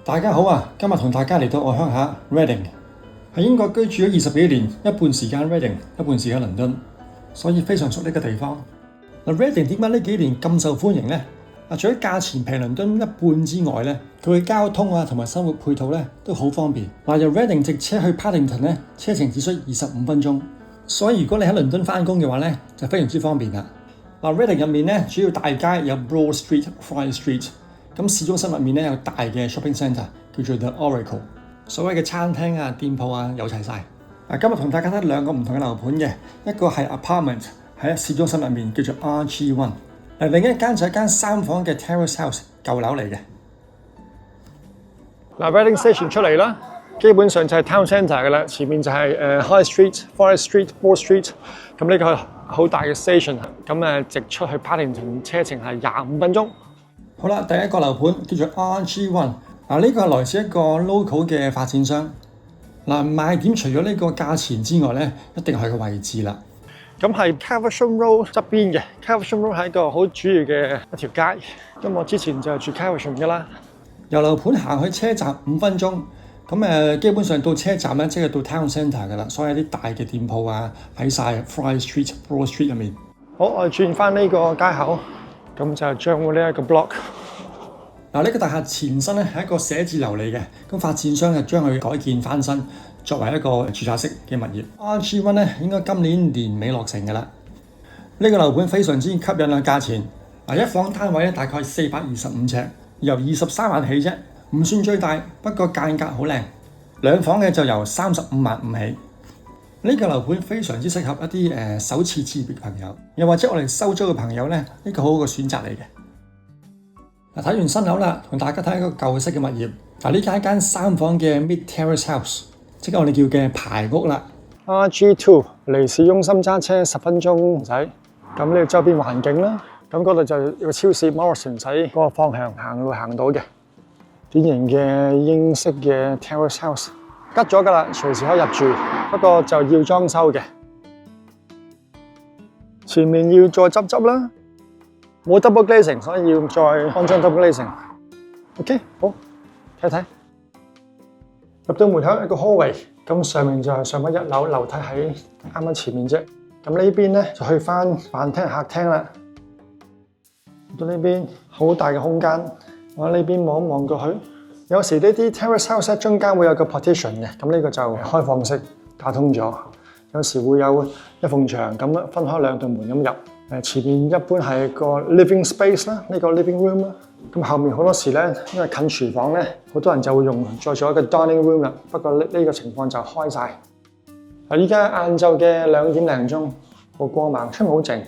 大家好啊！今日同大家嚟到我鄉下 Reading， 喺英國居住咗20幾年，一半時間 Reading， 一半時間倫敦，所以非常熟呢個地方。Reading 點解呢幾年咁受歡迎呢？除咗價錢平倫敦一半之外咧，佢嘅交通啊同埋生活配套咧都好方便。由 Reading 直車去 Paddington 咧，車程只需25分鐘，所以如果你喺倫敦返工嘅話咧，就非常之方便啦。Reading 入面咧主要大街有 Broad Street、Friar Street。咁市中心入面咧有大嘅 shopping centre 叫做 The Oracle， 所謂嘅餐廳啊、店鋪啊有齊晒。今日同大家睇兩個唔同嘅樓盤嘅，一個係 apartment 喺市中心入面叫做 RG1， 另一間就係一間3房嘅 terrace house 舊樓嚟嘅。Reading Station 出嚟啦，基本上就係 town centre 㗎啦，前面就係High Street、Forest Street、Broad Street， 咁呢個好大嘅 station， 咁直出去 Paddington 車程係25分鐘。好啦，第一個樓盤叫做 RG1， 呢個係來自一個 local 嘅發展商。賣點除咗呢個價錢之外咧，一定係個位置啦。咁係 Caversham Road 側邊嘅 Caversham Road 係一個好主要嘅一條街。咁我之前就係住 Caversham 㗎啦。由樓盤行去車站5分鐘，咁基本上到車站咧，即係到 Town Centre 㗎啦。所有啲大嘅店鋪啊，喺晒 Friar Street、Broad Street 入面。好，我哋轉翻呢個街口。咁就係將會呢一個 block。呢個大廈前身咧係一個寫字樓嚟嘅，咁發展商就將佢改建翻新，作為一個住宅式嘅物業。RG1 咧應該今年年尾落成㗎啦。呢個樓盤非常之吸引啊，價錢一房單位咧大概425尺，由23萬起啫，唔算最大，不過間隔好靚。兩房嘅就由35萬5起。呢個樓盤非常之適合一啲首次置業嘅朋友，又或者我哋收租嘅朋友咧，呢個好好嘅選擇嚟嘅。睇完新樓啦，同大家睇一個舊式嘅物業。呢間係一間3房嘅 Mid Terrace House， 即係我哋叫嘅排屋啦。RG2 離市中心揸車10分鐘唔使。咁呢個周邊環境啦，咁嗰度就有個超市 Morrison 喺嗰個方向行到嘅，典型嘅英式嘅 Terrace House。吉咗㗎啦，隨時可以入住，不過就要裝修嘅。前面要再執啦，冇 double glazing， 所以要再安裝 double glazing。OK， 好，睇睇。入到門口一個 hallway， 咁上面就係上返1樓，樓梯喺啱啱前面啫。咁呢邊咧就去返飯廳、客廳啦。到呢邊好大嘅空間，我喺呢邊望一望過去。有時呢啲 terrace house 中間會有個 partition 嘅，咁呢個就開放式打通咗。有時會有一埲牆咁分開兩道門咁入。前面一般係個 living space 啦，呢個 living room 啦。咁後面好多時咧，因為近廚房咧，好多人就會用再做一個 dining room 啦。不過呢個情況就開晒。依家晏晝嘅2點零鐘，好光猛，出面好靜。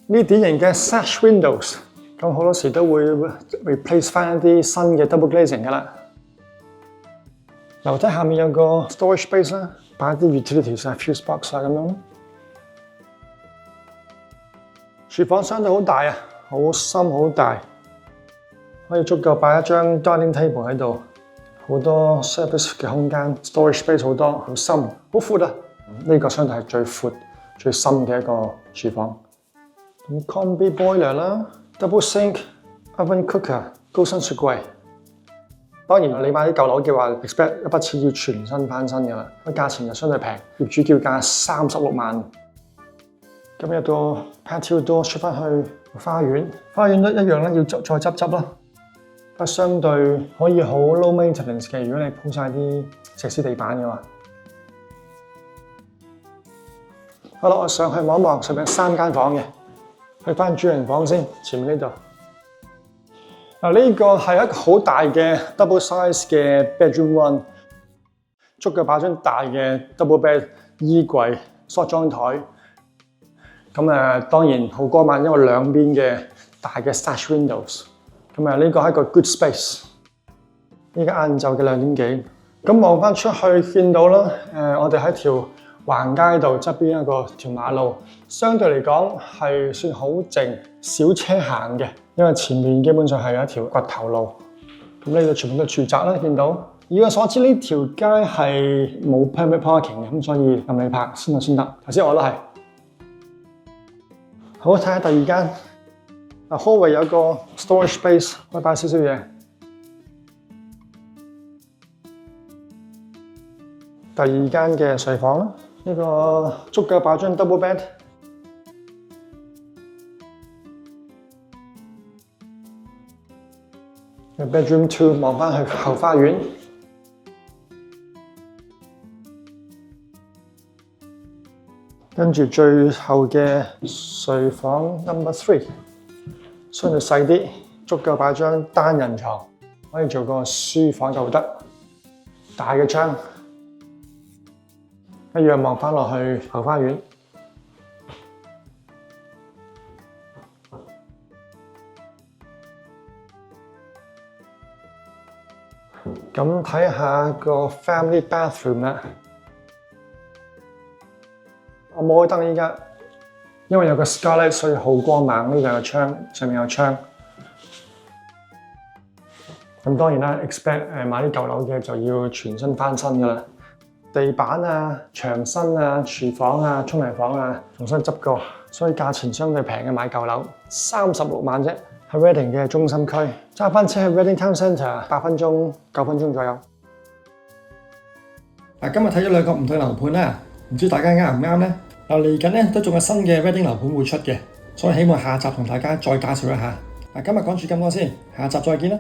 呢典型嘅 sash windows， 咁好多時都會 replace 翻一啲新嘅 double glazing 㗎啦。樓梯下面有個 storage space 啦，擺啲 utilities 啊、fuse box 啊咁樣。廚房相對好大啊，好深好大，可以足夠擺一張 dining table 喺度，好多 service 嘅空間 ，storage space 好多，好深，好闊啊！呢個相對係最闊、最深嘅一個廚房。咁 combi boiler 啦 ，double sink、oven cooker、高身雪櫃。當然你買啲舊樓嘅話 ，expect 一筆錢要全新翻新㗎啦，個價錢就相對平，業主叫價36萬。咁入到 patio door 出翻去花園，花園都一樣咧，要再執啦。不過相對可以好 low maintenance 嘅，如果你鋪晒啲石屎地板嘅話。好啦，我上去望一望，上面有3間房嘅。去翻主人房先，前面呢度。呢個係一個好大嘅 double size 嘅 bedroom one， 足夠擺張大嘅 double bed 衣櫃、梳妝台。咁當然好光猛，因為兩邊嘅大嘅 sash windows。咁呢個係一個 good space。依家晏晝嘅2點幾，咁望翻出去見到啦，我哋喺條橫街道側邊一個條馬路，相對嚟講係算好靜，少車行嘅，因為前面基本上係有一條掘頭路。咁呢度全部都住宅啦，見到。以我所知呢條街係冇 permit parking 嘅，咁所以任你泊先得。頭先我都係。好，睇下第二間。hallway 有個 storage space， 可以擺少少嘢。第二間嘅睡房啦，呢個足夠擺張 double bed。bedroom 2望返去後花園。跟住最後嘅睡房 number 3，相對細啲，足夠擺張單人床，可以做個書房就得。大嘅窗，一樣望返落去後花園。咁睇下個 family bathroom 啦。我冇開燈依家，因為有個 skylight， 所以好光猛。呢度有窗，上面有窗。咁當然啦 ，expect 買啲舊樓嘅就要全身翻新㗎啦。地板啊、牆身啊、廚房啊、沖涼房啊，重新執過，所以價錢相對平嘅買舊樓，36萬啫。喺 Reading 嘅中心區，揸翻車去 Reading Town Centre 8分鐘、9分鐘左右。今日睇咗兩個唔同樓盤啦，唔知大家啱唔啱呢？嚟緊咧都仲有新嘅 Reading 樓盤會出嘅，所以希望下集同大家再介紹一下。今日講住咁多先，下集再見啦。